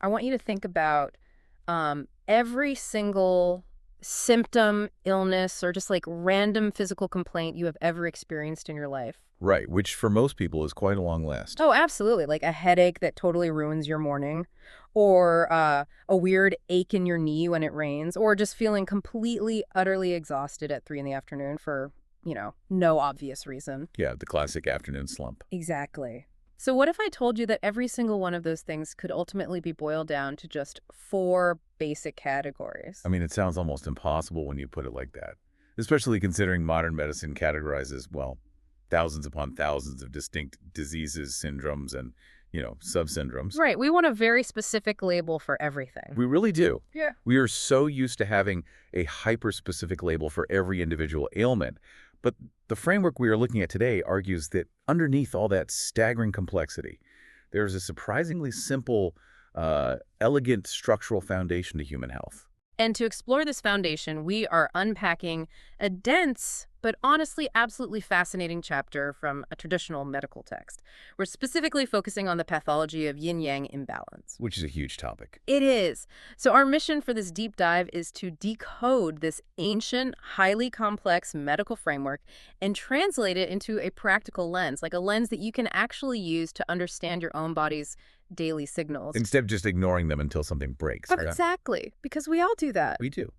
I want you to think about every single symptom, illness, or just like random physical complaint you have ever experienced in your life. Right, which for most people is quite a long list. Oh, absolutely. Like a headache that totally ruins your morning, or a weird ache in your knee when it rains, or just feeling completely, utterly exhausted at 3 in the afternoon for, no obvious reason. Yeah, the classic afternoon slump. Exactly. So what if I told you that every single one of those things could ultimately be boiled down to just 4 basic categories? I mean, it sounds almost impossible when you put it like that, especially considering modern medicine categorizes, well, thousands upon thousands of distinct diseases, syndromes, and, sub-syndromes. Right. We want a very specific label for everything. We really do. Yeah. We are so used to having a hyper-specific label for every individual ailment. But the framework we are looking at today argues that underneath all that staggering complexity, there's a surprisingly simple, elegant structural foundation to human health. And to explore this foundation, we are unpacking a dense, but honestly absolutely fascinating chapter from a traditional medical text. We're specifically focusing on the pathology of yin-yang imbalance. Which is a huge topic. It is. So our mission for this deep dive is to decode this ancient, highly complex medical framework and translate it into a practical lens, like a lens that you can actually use to understand your own body's daily signals. Instead of just ignoring them until something breaks. Right? Exactly, because we all do that. We do.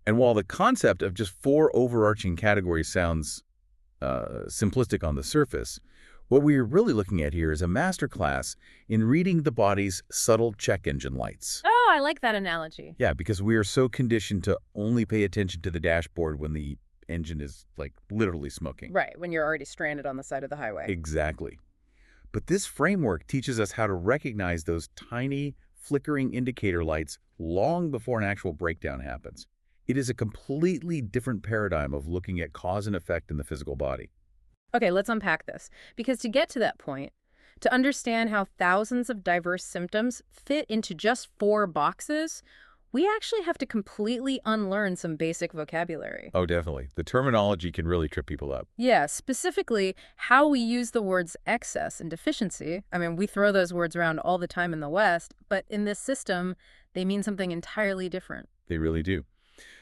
And while the concept of just 4 overarching categories sounds simplistic on the surface, what we are really looking at here is a masterclass in reading the body's subtle check engine lights. Oh, I like that analogy. Yeah, because we are so conditioned to only pay attention to the dashboard when the engine is, like, literally smoking. Right, when you're already stranded on the side of the highway. Exactly. But this framework teaches us how to recognize those tiny, flickering indicator lights long before an actual breakdown happens. It is a completely different paradigm of looking at cause and effect in the physical body. Okay, let's unpack this. Because to get to that point, to understand how thousands of diverse symptoms fit into just 4 boxes, we actually have to completely unlearn some basic vocabulary. Oh, definitely. The terminology can really trip people up. Yeah, specifically how we use the words excess and deficiency. I mean, we throw those words around all the time in the West, but in this system, they mean something entirely different. They really do.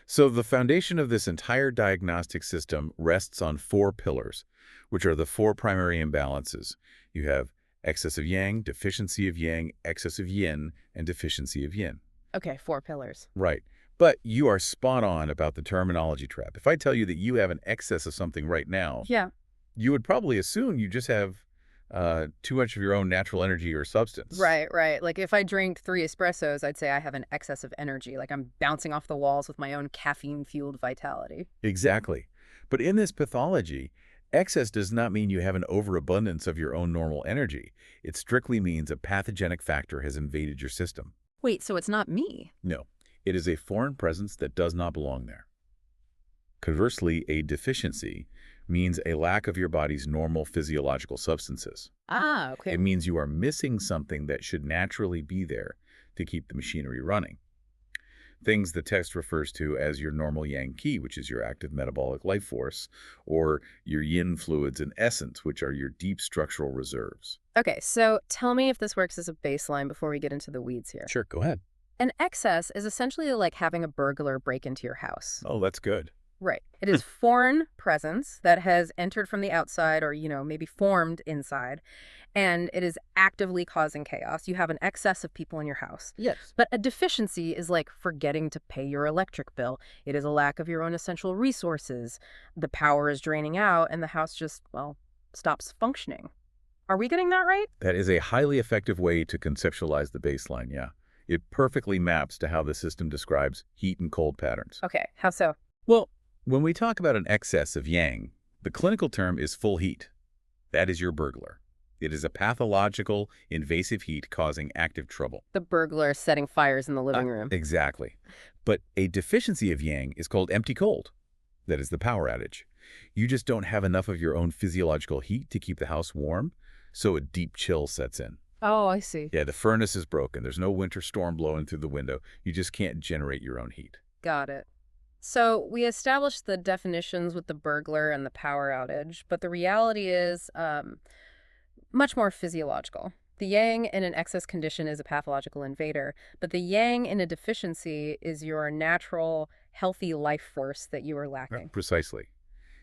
So the foundation of this entire diagnostic system rests on 4 pillars, which are the 4 primary imbalances. You have excess of yang, deficiency of yang, excess of yin, and deficiency of yin. Okay, 4 pillars. Right. But you are spot on about the terminology trap. If I tell you that you have an excess of something right now, Yeah. you would probably assume you just have too much of your own natural energy or substance. Right, right. Like if I drank 3 espressos, I'd say I have an excess of energy. Like I'm bouncing off the walls with my own caffeine-fueled vitality. Exactly. But in this pathology, excess does not mean you have an overabundance of your own normal energy. It strictly means a pathogenic factor has invaded your system. Wait, so it's not me? No, it is a foreign presence that does not belong there. Conversely, a deficiency means a lack of your body's normal physiological substances. Ah, okay. It means you are missing something that should naturally be there to keep the machinery running. Things the text refers to as your normal yang qi, which is your active metabolic life force, or your yin fluids and essence, which are your deep structural reserves. Okay, so tell me if this works as a baseline before we get into the weeds here. Sure, go ahead. An excess is essentially like having a burglar break into your house. Oh, that's good. Right. It is foreign presence that has entered from the outside or, maybe formed inside, and it is actively causing chaos. You have an excess of people in your house. Yes. But a deficiency is like forgetting to pay your electric bill. It is a lack of your own essential resources. The power is draining out, and the house just, stops functioning. Are we getting that right? That is a highly effective way to conceptualize the baseline, yeah. It perfectly maps to how the system describes heat and cold patterns. Okay, how so? Well, when we talk about an excess of yang, the clinical term is full heat. That is your burglar. It is a pathological, invasive heat causing active trouble. The burglar setting fires in the living room. Exactly. But a deficiency of yang is called empty cold. That is the power outage. You just don't have enough of your own physiological heat to keep the house warm, so a deep chill sets in. Oh, I see. Yeah, the furnace is broken. There's no winter storm blowing through the window. You just can't generate your own heat. Got it. So we established the definitions with the burglar and the power outage, but the reality is much more physiological. The yang in an excess condition is a pathological invader, but the yang in a deficiency is your natural, healthy life force that you are lacking. Precisely.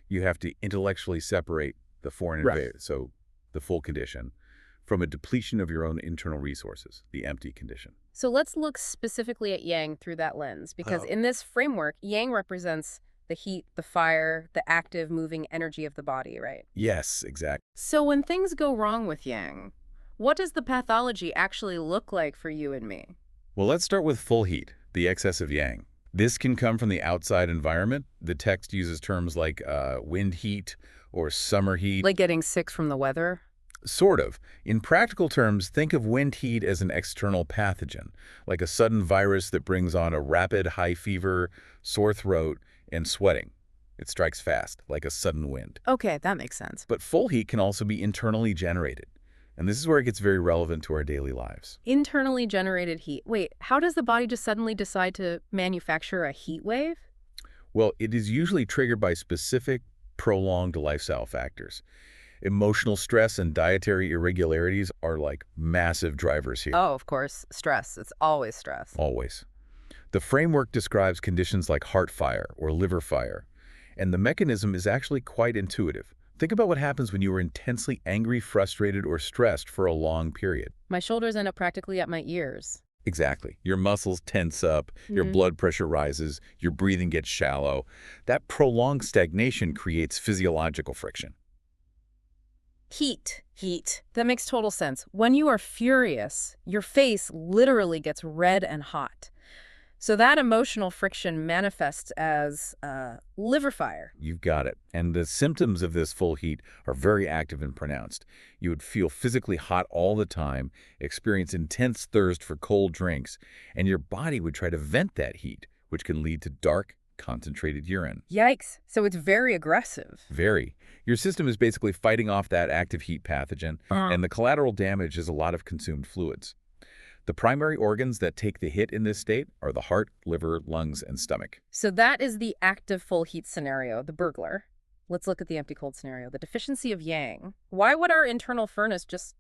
You have to intellectually separate the foreign Right. invader, so the full condition, from a depletion of your own internal resources, the empty condition. So let's look specifically at yang through that lens, because Oh, in this framework, yang represents the heat, the fire, the active, moving energy of the body, right? yes, exactly. So when things go wrong with yang, what does the pathology actually look like for you and me? Well, let's start with full heat, the excess of yang. This can come from the outside environment. The text uses terms like wind heat or summer heat. Like getting sick from the weather? Sort of. In practical terms, think of wind heat as an external pathogen, like a sudden virus that brings on a rapid high fever, sore throat, and sweating. It strikes fast, like a sudden wind. Okay, that makes sense. But full heat can also be internally generated. And this is where it gets very relevant to our daily lives. Internally generated heat. Wait, how does the body just suddenly decide to manufacture a heat wave? Well, it is usually triggered by specific, prolonged lifestyle factors. Emotional stress and dietary irregularities are like massive drivers here. Oh, of course, stress. It's always stress. Always. The framework describes conditions like heart fire or liver fire, and the mechanism is actually quite intuitive. Think about what happens when you are intensely angry, frustrated, or stressed for a long period. My shoulders end up practically at my ears. Exactly. Your muscles tense up, your blood pressure rises, your breathing gets shallow. That prolonged stagnation creates physiological friction. Heat. Heat. That makes total sense. When you are furious, your face literally gets red and hot. So that emotional friction manifests as liver fire. You've got it. And the symptoms of this full heat are very active and pronounced. You would feel physically hot all the time, experience intense thirst for cold drinks, and your body would try to vent that heat, which can lead to dark, concentrated urine. Yikes. So it's very aggressive. Very. Your system is basically fighting off that active heat pathogen, and the collateral damage is a lot of consumed fluids. The primary organs that take the hit in this state are the heart, liver, lungs, and stomach. So that is the active full heat scenario, the burglar. Let's look at the empty cold scenario, the deficiency of yang. Why would our internal furnace just,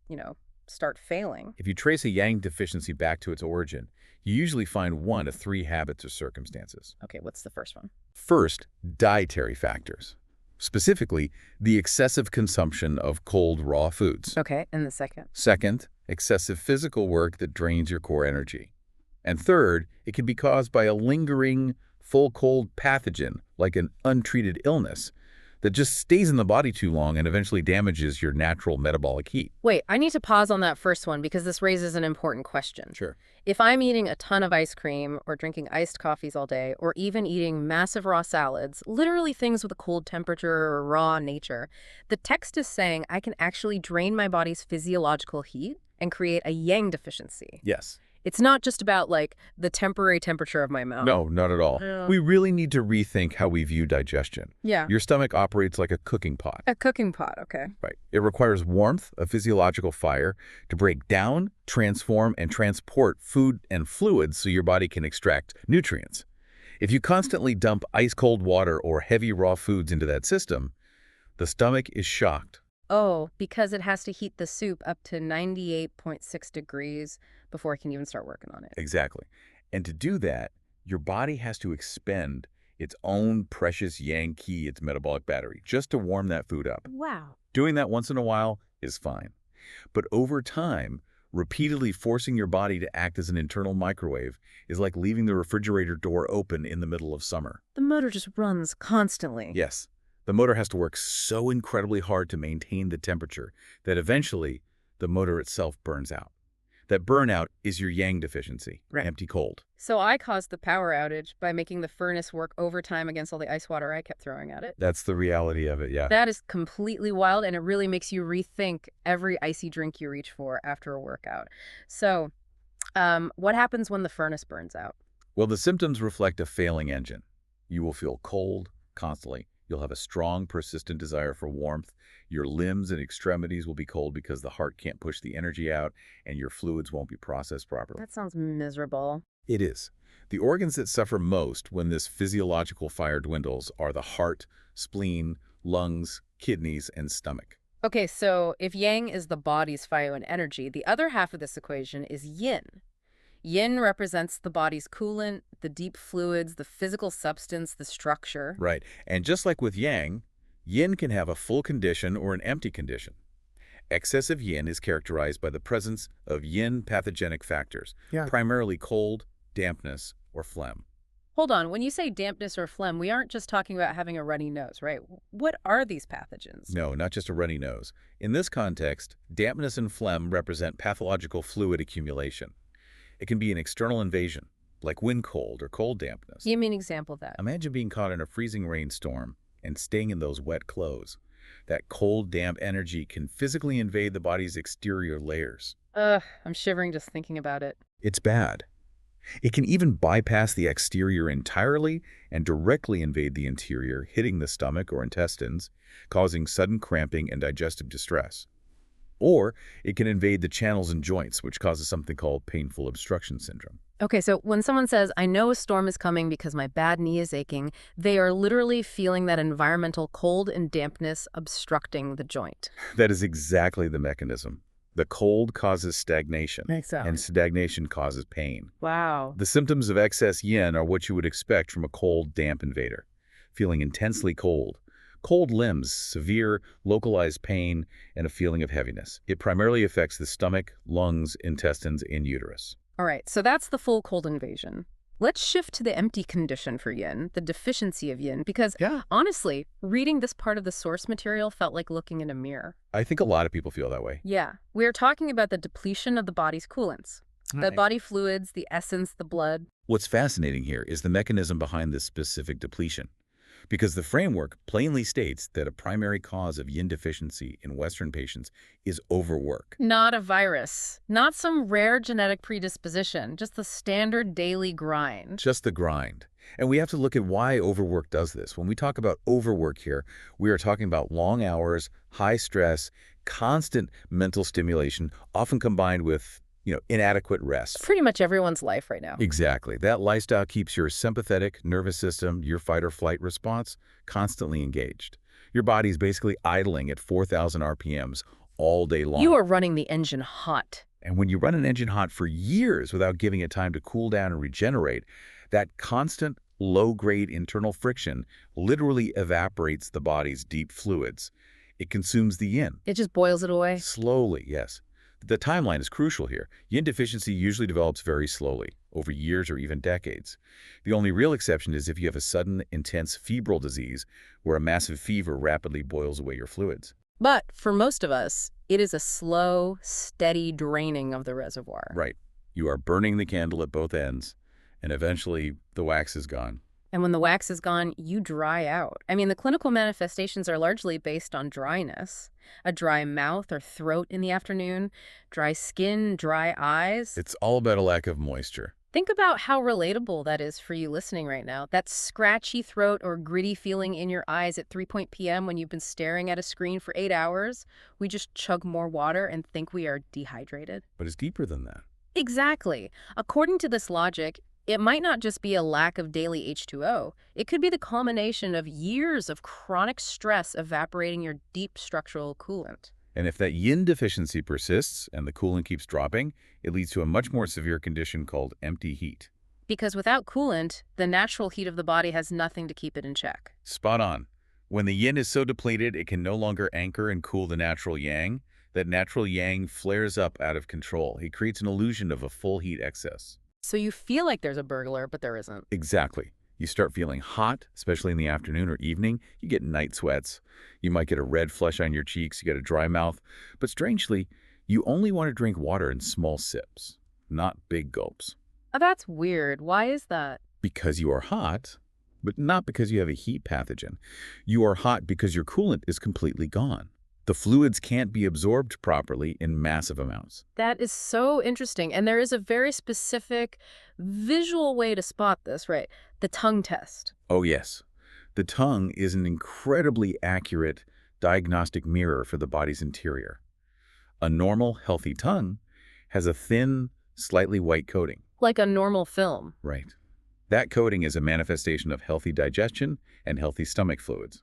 start failing? If you trace a yang deficiency back to its origin, you usually find one of three habits or circumstances. Okay, what's the first one? First, dietary factors. Specifically, the excessive consumption of cold, raw foods. Okay, and the second? Second, excessive physical work that drains your core energy. And third, it can be caused by a lingering, full cold pathogen, like an untreated illness, that just stays in the body too long and eventually damages your natural metabolic heat. Wait, I need to pause on that first one because this raises an important question. Sure. If I'm eating a ton of ice cream or drinking iced coffees all day or even eating massive raw salads, literally things with a cold temperature or raw nature, the text is saying I can actually drain my body's physiological heat and create a yang deficiency. Yes. It's not just about, the temporary temperature of my mouth. No, not at all. Yeah. We really need to rethink how we view digestion. Yeah. Your stomach operates like a cooking pot. A cooking pot, okay. Right. It requires warmth, a physiological fire, to break down, transform, and transport food and fluids so your body can extract nutrients. If you constantly dump ice-cold water or heavy raw foods into that system, the stomach is shocked. Oh, because it has to heat the soup up to 98.6 degrees before it can even start working on it. Exactly. And to do that, your body has to expend its own precious yang qi, its metabolic battery, just to warm that food up. Wow. Doing that once in a while is fine. But over time, repeatedly forcing your body to act as an internal microwave is like leaving the refrigerator door open in the middle of summer. The motor just runs constantly. Yes, the motor has to work so incredibly hard to maintain the temperature that eventually the motor itself burns out. That burnout is your yang deficiency, Right. empty cold. So I caused the power outage by making the furnace work overtime against all the ice water I kept throwing at it. That's the reality of it, yeah. That is completely wild, and it really makes you rethink every icy drink you reach for after a workout. So, what happens when the furnace burns out? Well, the symptoms reflect a failing engine. You will feel cold constantly. You'll have a strong, persistent desire for warmth. Your limbs and extremities will be cold because the heart can't push the energy out, and your fluids won't be processed properly. That sounds miserable. It is. The organs that suffer most when this physiological fire dwindles are the heart, spleen, lungs, kidneys, and stomach. Okay, so if yang is the body's fire and energy, the other half of this equation is yin. Yin represents the body's coolant, the deep fluids, the physical substance, the structure. Right. And just like with yang, yin can have a full condition or an empty condition. Excessive yin is characterized by the presence of yin pathogenic factors, Yeah. primarily cold, dampness, or phlegm. Hold on, when you say dampness or phlegm, we aren't just talking about having a runny nose, right? What are these pathogens? No, not just a runny nose. In this context, dampness and phlegm represent pathological fluid accumulation. It can be an external invasion, like wind cold or cold dampness. Give me an example of that. Imagine being caught in a freezing rainstorm and staying in those wet clothes. That cold, damp energy can physically invade the body's exterior layers. Ugh, I'm shivering just thinking about it. It's bad. It can even bypass the exterior entirely and directly invade the interior, hitting the stomach or intestines, causing sudden cramping and digestive distress. Or it can invade the channels and joints, which causes something called painful obstruction syndrome. Okay, so when someone says, I know a storm is coming because my bad knee is aching, they are literally feeling that environmental cold and dampness obstructing the joint. That is exactly the mechanism. The cold causes stagnation, Makes sense. and stagnation causes pain. Wow. The symptoms of excess yin are what you would expect from a cold, damp invader. Feeling intensely cold, cold limbs, severe, localized pain, and a feeling of heaviness. It primarily affects the stomach, lungs, intestines, and uterus. All right, so that's the full cold invasion. Let's shift to the empty condition for yin, the deficiency of yin, because Yeah. honestly, reading this part of the source material felt like looking in a mirror. I think a lot of people feel that way. Yeah, we're talking about the depletion of the body's coolants, the Right. body fluids, the essence, the blood. What's fascinating here is the mechanism behind this specific depletion. Because the framework plainly states that a primary cause of yin deficiency in Western patients is overwork. Not a virus, not some rare genetic predisposition, just the standard daily grind. Just the grind. And we have to look at why overwork does this. When we talk about overwork here, we are talking about long hours, high stress, constant mental stimulation, often combined with, inadequate rest. Pretty much everyone's life right now. Exactly. That lifestyle keeps your sympathetic nervous system, your fight or flight response, constantly engaged. Your body's basically idling at 4,000 RPMs all day long. You are running the engine hot. And when you run an engine hot for years without giving it time to cool down and regenerate, that constant low-grade internal friction literally evaporates the body's deep fluids. It consumes the yin. It just boils it away. Slowly, yes. The timeline is crucial here. Yin deficiency usually develops very slowly, over years or even decades. The only real exception is if you have a sudden, intense febrile disease where a massive fever rapidly boils away your fluids. But for most of us, it is a slow, steady draining of the reservoir. Right. You are burning the candle at both ends, and eventually the wax is gone. And when the wax is gone, you dry out. I mean, the clinical manifestations are largely based on dryness. A dry mouth or throat in the afternoon, dry skin, dry eyes. It's all about a lack of moisture. Think about how relatable that is for you listening right now. That scratchy throat or gritty feeling in your eyes at 3 p.m. when you've been staring at a screen for 8 hours. We just chug more water and think we are dehydrated. But it's deeper than that. Exactly. According to this logic, it might not just be a lack of daily H2O. It could be the culmination of years of chronic stress evaporating your deep structural coolant. And if that yin deficiency persists and the coolant keeps dropping, it leads to a much more severe condition called empty heat. Because without coolant, the natural heat of the body has nothing to keep it in check. Spot on. When the yin is so depleted it can no longer anchor and cool the natural yang, that natural yang flares up out of control. It creates an illusion of a full heat excess. So you feel like there's a burglar, but there isn't. Exactly. You start feeling hot, especially in the afternoon or evening. You get night sweats. You might get a red flush on your cheeks. You get a dry mouth. But strangely, you only want to drink water in small sips, not big gulps. Oh, that's weird. Why is that? Because you are hot, but not because you have a heat pathogen. You are hot because your coolant is completely gone. The fluids can't be absorbed properly in massive amounts. That is so interesting. And there is a very specific visual way to spot this, right? The tongue test. Oh, yes. The tongue is an incredibly accurate diagnostic mirror for the body's interior. A normal, healthy tongue has a thin, slightly white coating. Like a normal film. Right. That coating is a manifestation of healthy digestion and healthy stomach fluids.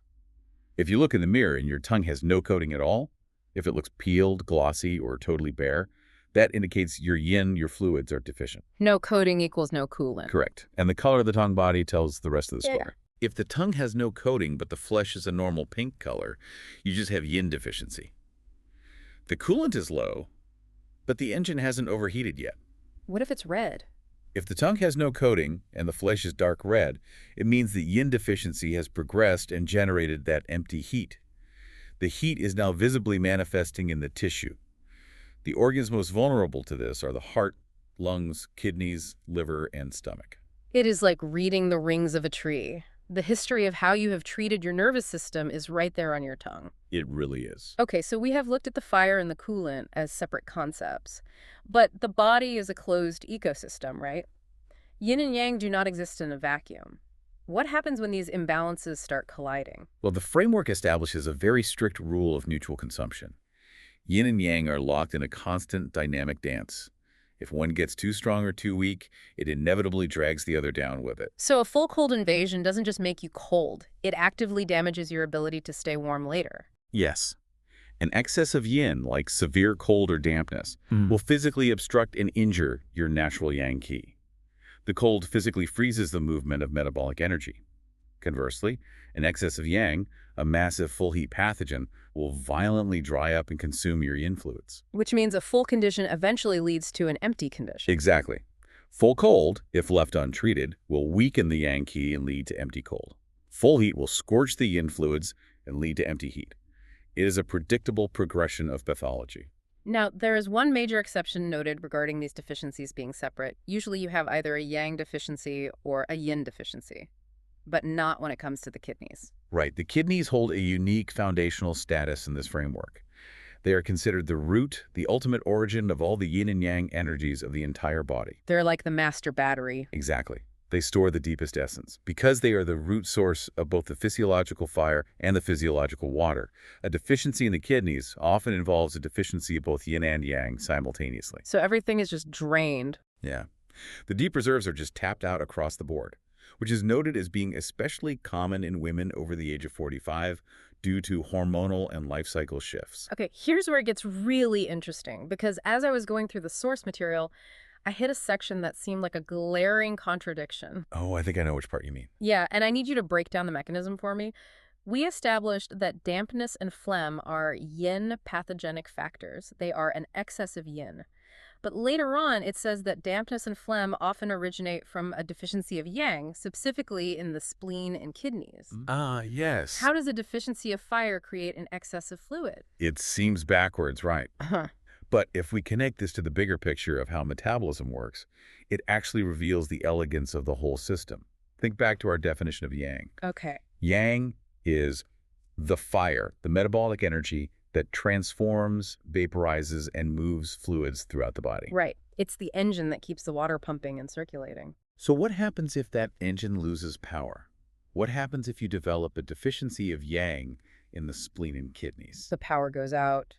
If you look in the mirror and your tongue has no coating at all, If it looks peeled, glossy, or totally bare, that indicates your yin, your fluids, are deficient. No coating equals no coolant. Correct. And the color of the tongue body tells the rest of the Yeah. story. If the tongue has no coating but the flesh is a normal pink color, you just have yin deficiency. The coolant is low, but the engine hasn't overheated yet. What if it's red? If the tongue has no coating and the flesh is dark red, it means that yin deficiency has progressed and generated that empty heat. The heat is now visibly manifesting in the tissue. The organs most vulnerable to this are the heart, lungs, kidneys, liver, and stomach. It is like reading the rings of a tree. The history of how you have treated your nervous system is right there on your tongue. It really is. Okay, so we have looked at the fire and the coolant as separate concepts, but the body is a closed ecosystem, right? Yin and yang do not exist in a vacuum. What happens when these imbalances start colliding? Well, the framework establishes a very strict rule of mutual consumption. Yin and yang are locked in a constant dynamic dance. If one gets too strong or too weak, it inevitably drags the other down with it. So a full cold invasion doesn't just make you cold, it actively damages your ability to stay warm later. Yes. An excess of yin, like severe cold or dampness, will physically obstruct and injure your natural yang qi. The cold physically freezes the movement of metabolic energy. Conversely, an excess of yang, a massive full-heat pathogen, will violently dry up and consume your yin fluids. Which means a full condition eventually leads to an empty condition. Exactly. Full cold, if left untreated, will weaken the yang qi and lead to empty cold. Full heat will scorch the yin fluids and lead to empty heat. It is a predictable progression of pathology. Now, there is one major exception noted regarding these deficiencies being separate. Usually you have either a yang deficiency or a yin deficiency, but not when it comes to the kidneys. Right. The kidneys hold a unique foundational status in this framework. They are considered the root, the ultimate origin of all the yin and yang energies of the entire body. They're like the master battery. Exactly. They store the deepest essence. Because they are the root source of both the physiological fire and the physiological water, a deficiency in the kidneys often involves a deficiency of both yin and yang simultaneously. So everything is just drained. Yeah. The deep reserves are just tapped out across the board, which is noted as being especially common in women over the age of 45 due to hormonal and life cycle shifts. Okay, here's where it gets really interesting, because as I was going through the source material, I hit a section that seemed like a glaring contradiction. Oh, I think I know which part you mean. Yeah, and I need you to break down the mechanism for me. We established that dampness and phlegm are yin pathogenic factors. They are an excess of yin. But later on, it says that dampness and phlegm often originate from a deficiency of yang, specifically in the spleen and kidneys. Ah, yes. How does a deficiency of fire create an excess of fluid? It seems backwards, right? Huh. But if we connect this to the bigger picture of how metabolism works, it actually reveals the elegance of the whole system. Think back to our definition of yang. Okay. Yang is the fire, the metabolic energy that transforms, vaporizes, and moves fluids throughout the body. Right. It's the engine that keeps the water pumping and circulating. So what happens if that engine loses power? What happens if you develop a deficiency of yang in the spleen and kidneys? The power goes out,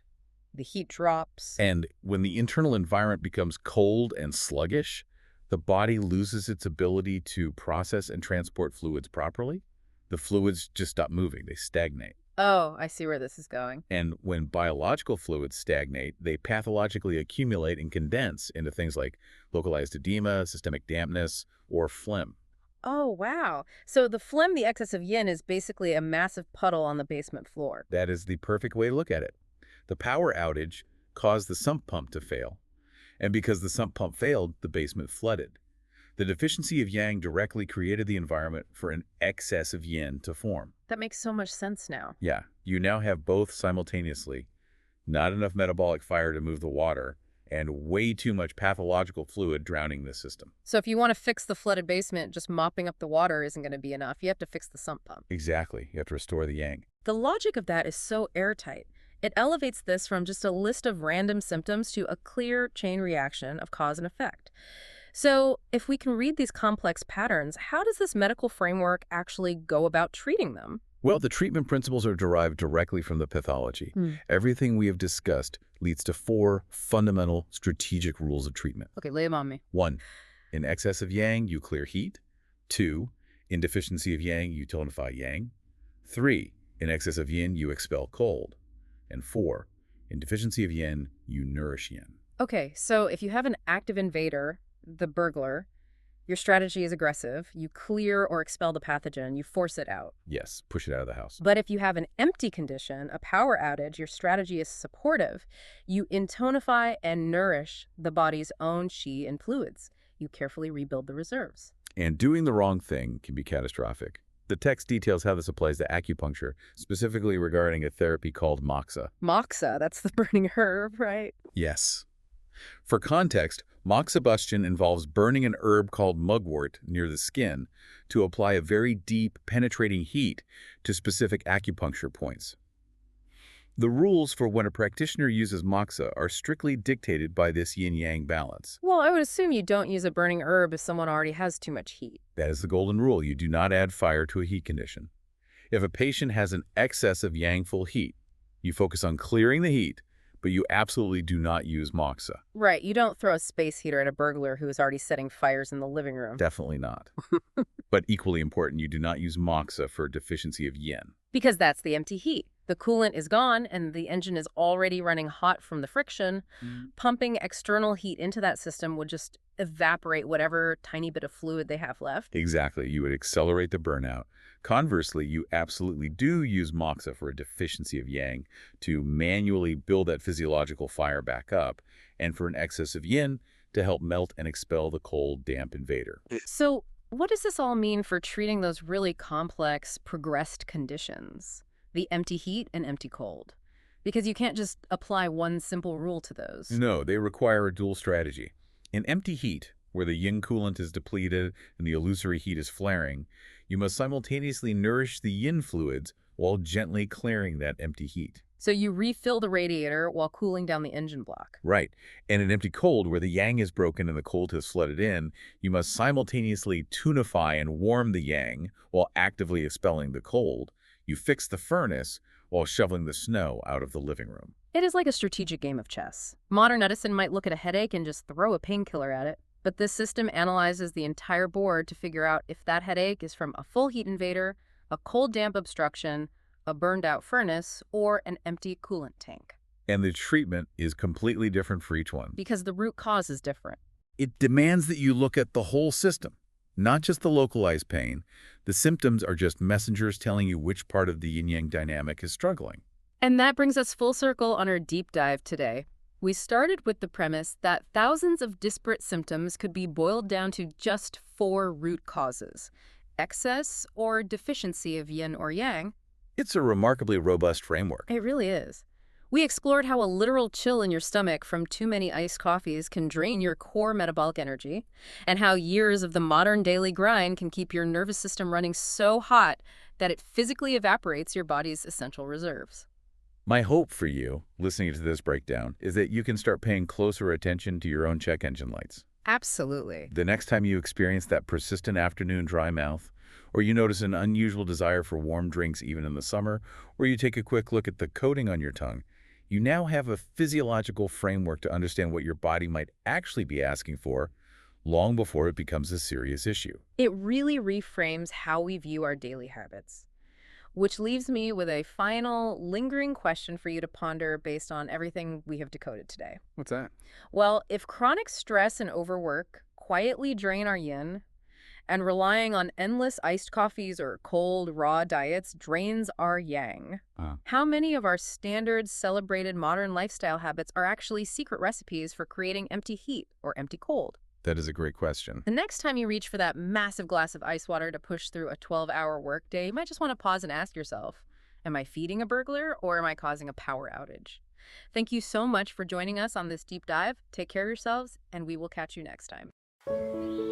the heat drops. And when the internal environment becomes cold and sluggish, the body loses its ability to process and transport fluids properly. The fluids just stop moving, they stagnate. Oh, I see where this is going. And when biological fluids stagnate, they pathologically accumulate and condense into things like localized edema, systemic dampness, or phlegm. Oh, wow. So the phlegm, the excess of yin, is basically a massive puddle on the basement floor. That is the perfect way to look at it. The power outage caused the sump pump to fail. And because the sump pump failed, the basement flooded. The deficiency of yang directly created the environment for an excess of yin to form. That makes so much sense now. Yeah, you now have both simultaneously. Not enough metabolic fire to move the water, and way too much pathological fluid drowning the system. So if you want to fix the flooded basement, just mopping up the water isn't going to be enough. You have to fix the sump pump. Exactly. You have to restore the yang. The logic of that is so airtight. It elevates this from just a list of random symptoms to a clear chain reaction of cause and effect. So if we can read these complex patterns, how does this medical framework actually go about treating them? Well, the treatment principles are derived directly from the pathology. Everything we have discussed leads to 4 fundamental strategic rules of treatment. Okay, lay them on me. 1. In excess of yang, you clear heat. 2. In deficiency of yang, you tonify yang. 3. In excess of yin, you expel cold. And 4. In deficiency of yin, you nourish yin. Okay, so if you have an active invader, the burglar, your strategy is aggressive. You clear or expel the pathogen, you force it out. Yes, push it out of the house. But if you have an empty condition, a power outage, your strategy is supportive. You intonify and nourish the body's own qi and fluids. You carefully rebuild the reserves. And doing the wrong thing can be catastrophic. The text details how this applies to acupuncture, specifically regarding a therapy called moxa. Moxa, that's the burning herb, right? Yes. For context, moxibustion involves burning an herb called mugwort near the skin to apply a very deep, penetrating heat to specific acupuncture points. The rules for when a practitioner uses moxa are strictly dictated by this yin-yang balance. Well, I would assume you don't use a burning herb if someone already has too much heat. That is the golden rule. You do not add fire to a heat condition. If a patient has an excess of yang-full heat, you focus on clearing the heat, but you absolutely do not use moxa. Right, you don't throw a space heater at a burglar who is already setting fires in the living room. Definitely not. But equally important, you do not use moxa for deficiency of yin. Because that's the empty heat. The coolant is gone and the engine is already running hot from the friction. Pumping external heat into that system would just evaporate whatever tiny bit of fluid they have left. Exactly. You would accelerate the burnout. Conversely, you absolutely do use moxa for a deficiency of yang to manually build that physiological fire back up, and for an excess of yin to help melt and expel the cold, damp invader. So what does this all mean for treating those really complex, progressed conditions? The empty heat and empty cold. Because you can't just apply one simple rule to those. No, they require a dual strategy. In empty heat, where the yin coolant is depleted and the illusory heat is flaring, you must simultaneously nourish the yin fluids while gently clearing that empty heat. So you refill the radiator while cooling down the engine block. Right. And in empty cold, where the yang is broken and the cold has flooded in, you must simultaneously tunify and warm the yang while actively expelling the cold. You fix the furnace while shoveling the snow out of the living room. It is like a strategic game of chess. Modern medicine might look at a headache and just throw a painkiller at it, but this system analyzes the entire board to figure out if that headache is from a full heat invader, a cold damp obstruction, a burned out furnace, or an empty coolant tank. And the treatment is completely different for each one. Because the root cause is different. It demands that you look at the whole system, not just the localized pain. The symptoms are just messengers telling you which part of the yin-yang dynamic is struggling. And that brings us full circle on our deep dive today. We started with the premise that thousands of disparate symptoms could be boiled down to just 4 root causes: excess or deficiency of yin or yang. It's a remarkably robust framework. It really is. We explored how a literal chill in your stomach from too many iced coffees can drain your core metabolic energy, and how years of the modern daily grind can keep your nervous system running so hot that it physically evaporates your body's essential reserves. My hope for you, listening to this breakdown, is that you can start paying closer attention to your own check engine lights. Absolutely. The next time you experience that persistent afternoon dry mouth, or you notice an unusual desire for warm drinks even in the summer, or you take a quick look at the coating on your tongue, you now have a physiological framework to understand what your body might actually be asking for long before it becomes a serious issue. It really reframes how we view our daily habits. Which leaves me with a final, lingering question for you to ponder based on everything we have decoded today. What's that? Well, if chronic stress and overwork quietly drain our yin, and relying on endless iced coffees or cold, raw diets drains our yang, how many of our standard, celebrated modern lifestyle habits are actually secret recipes for creating empty heat or empty cold? That is a great question. The next time you reach for that massive glass of ice water to push through a 12-hour workday, you might just want to pause and ask yourself, am I feeding a burglar or am I causing a power outage? Thank you so much for joining us on this deep dive. Take care of yourselves, and we will catch you next time.